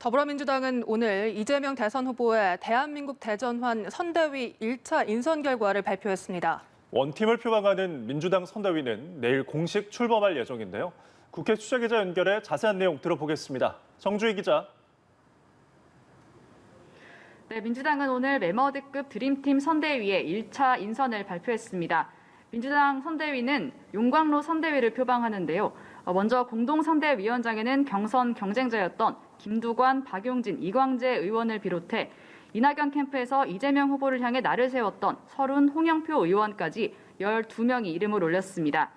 더불어민주당은 오늘 이재명 대선 후보의 대한민국 대전환 선대위 1차 인선 결과를 발표했습니다. 원팀을 표방하는 민주당 선대위는 내일 공식 출범할 예정인데요. 국회 취재기자 연결해 자세한 내용 들어보겠습니다. 정주희 기자. 네, 민주당은 오늘 메머드급 드림팀 선대위의 1차 인선을 발표했습니다. 민주당 선대위는 용광로 선대위를 표방하는데요. 먼저 공동선대위원장에는 경선 경쟁자였던 김두관, 박용진, 이광재 의원을 비롯해 이낙연 캠프에서 이재명 후보를 향해 날을 세웠던 서른, 홍영표 의원까지 12명이 이름을 올렸습니다.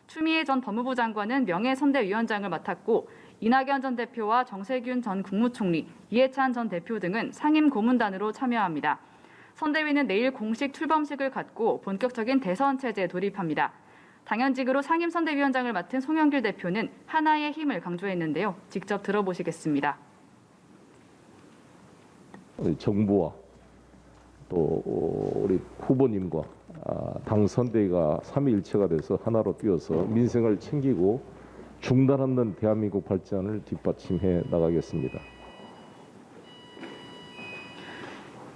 추미애 전 법무부 장관은 명예선대위원장을 맡았고 이낙연 전 대표와 정세균 전 국무총리, 이해찬 전 대표 등은 상임 고문단으로 참여합니다. 선대위는 내일 공식 출범식을 갖고 본격적인 대선 체제에 돌입합니다. 당연직으로 상임선대위원장을 맡은 송영길 대표는 하나의 힘을 강조했는데요. 직접 들어보시겠습니다. 정부와 또 우리 후보님과 당 선대위가 삼위일체가 돼서 하나로 뛰어서 민생을 챙기고 중단 없는 대한민국 발전을 뒷받침해 나가겠습니다.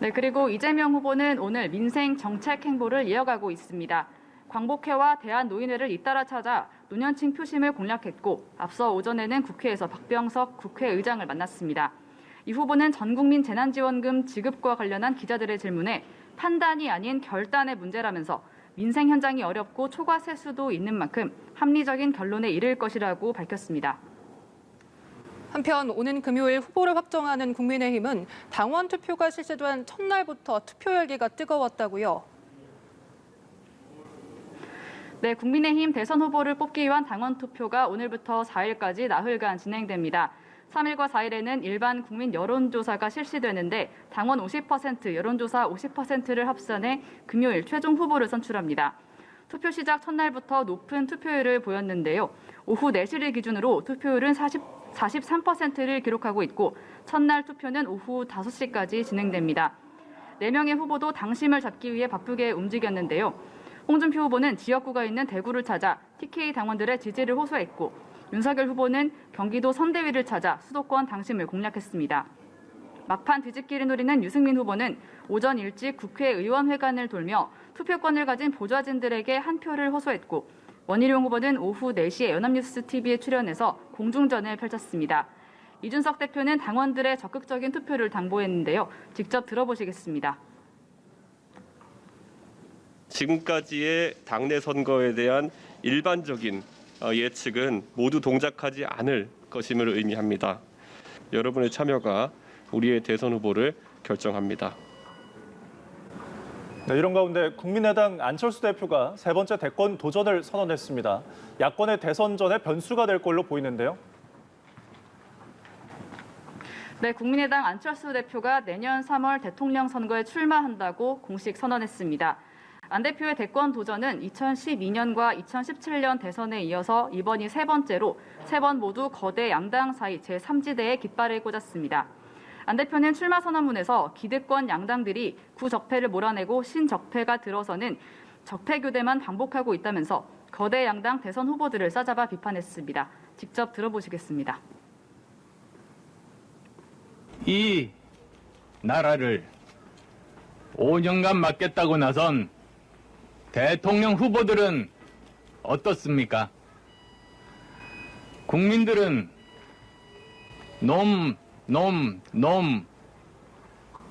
네, 그리고 이재명 후보는 오늘 민생 정책 행보를 이어가고 있습니다. 광복회와 대한노인회를 잇따라 찾아 노년층 표심을 공략했고 앞서 오전에는 국회에서 박병석 국회의장을 만났습니다. 이 후보는 전국민 재난지원금 지급과 관련한 기자들의 질문에 판단이 아닌 결단의 문제라면서 민생 현장이 어렵고 초과 세수도 있는 만큼 합리적인 결론에 이를 것이라고 밝혔습니다. 한편 오는 금요일 후보를 확정하는 국민의힘은 당원 투표가 실시된 첫날부터 투표 열기가 뜨거웠다고요. 네, 국민의힘 대선 후보를 뽑기 위한 당원 투표가 오늘부터 4일까지 나흘간 진행됩니다. 3일과 4일에는 일반 국민 여론조사가 실시되는데 당원 50%, 여론조사 50%를 합산해 금요일 최종 후보를 선출합니다. 투표 시작 첫날부터 높은 투표율을 보였는데요. 오후 4시를 기준으로 투표율은 43%를 기록하고 있고 첫날 투표는 오후 5시까지 진행됩니다. 4명의 후보도 당심을 잡기 위해 바쁘게 움직였는데요. 홍준표 후보는 지역구가 있는 대구를 찾아 TK 당원들의 지지를 호소했고 윤석열 후보는 경기도 선대위를 찾아 수도권 당심을 공략했습니다. 막판 뒤집기를 노리는 유승민 후보는 오전 일찍 국회의원회관을 돌며 투표권을 가진 보좌진들에게 한 표를 호소했고 원희룡 후보는 오후 4시에 연합뉴스 TV에 출연해서 공중전을 펼쳤습니다. 이준석 대표는 당원들의 적극적인 투표를 당부했는데요. 직접 들어보시겠습니다. 지금까지의 당내 선거에 대한 일반적인 예측은 모두 동작하지 않을 것임을 의미합니다. 여러분의 참여가 우리의 대선 후보를 결정합니다. 네, 이런 가운데 국민의당 안철수 대표가 세 번째 대권 도전을 선언했습니다. 야권의 대선전의 변수가 될 걸로 보이는데요. 네, 국민의당 안철수 대표가 내년 3월 대통령 선거에 출마한다고 공식 선언했습니다. 안 대표의 대권 도전은 2012년과 2017년 대선에 이어서 이번이 세 번째로 세 번 모두 거대 양당 사이 제3지대에 깃발을 꽂았습니다. 안 대표는 출마 선언문에서 기득권 양당들이 구적폐를 몰아내고 신적폐가 들어서는 적폐 교대만 반복하고 있다면서 거대 양당 대선 후보들을 싸잡아 비판했습니다. 직접 들어보시겠습니다. 이 나라를 5년간 맡겠다고 나선 대통령 후보들은 어떻습니까? 국민들은 놈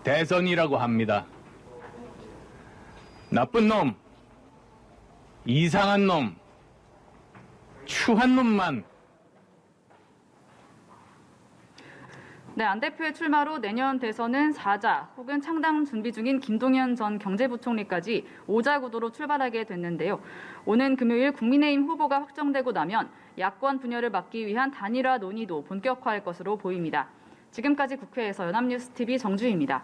대선이라고 합니다. 나쁜 놈, 이상한 놈, 추한 놈만. 네, 안 대표의 출마로 내년 대선은 4자 혹은 창당 준비 중인 김동연 전 경제부총리까지 5자 구도로 출발하게 됐는데요. 오는 금요일 국민의힘 후보가 확정되고 나면 야권 분열을 막기 위한 단일화 논의도 본격화할 것으로 보입니다. 지금까지 국회에서 연합뉴스 TV 정주희입니다.